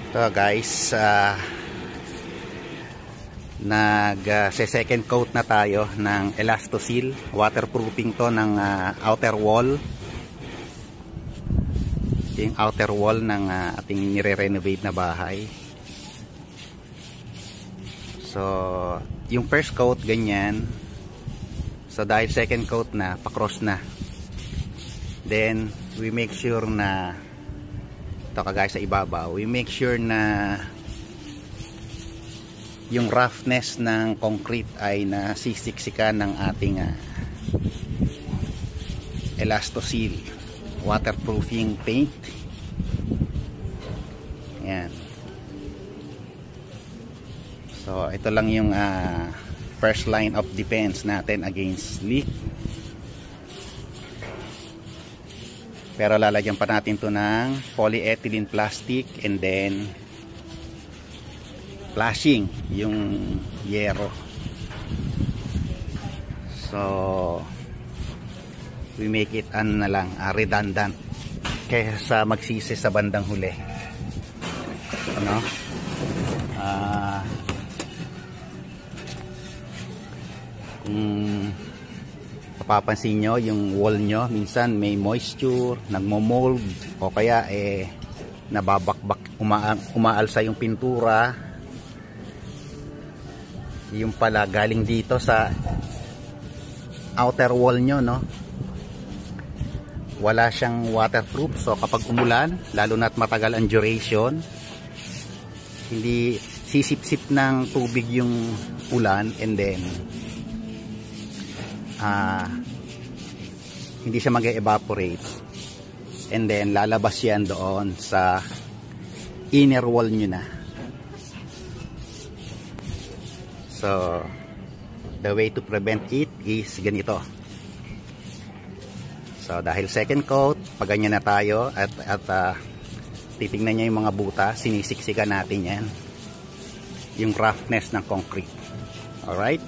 So guys, second coat na tayo ng Elastoseal. Waterproofing to ng outer wall. Yung outer wall ng ating nire-renovate na bahay. So, yung first coat ganyan. So dahil second coat na, pa-cross na. Then, we make sure na ito kagaya sa ibabaw, we make sure na yung roughness ng concrete ay nasisiksikan ng ating Elastoseal waterproofing paint. Ayan. So ito lang yung first line of defense natin against leak. Pero lalagyan pa natin to ng polyethylene plastic and then flashing yung yero. So we make it redundant kaysa magsisi sa bandang huli. Ano? Papansin nyo yung wall nyo minsan may moisture, nagmo-mold o kaya nababakbak, umaalsa yung pintura. Yung pala galing dito sa outer wall nyo, no? Wala siyang waterproof, so kapag umulan, lalo na't matagal ang duration, hindi sisip-sip ng tubig yung ulan, and then hindi siya mag-evaporate, and then lalabas yan doon sa inner wall nyo na. So the way to prevent it is ganito. So dahil second coat, pag ganyan na tayo at titingnan nyo yung mga buta, sinisiksikan natin yan yung roughness ng concrete. Alright.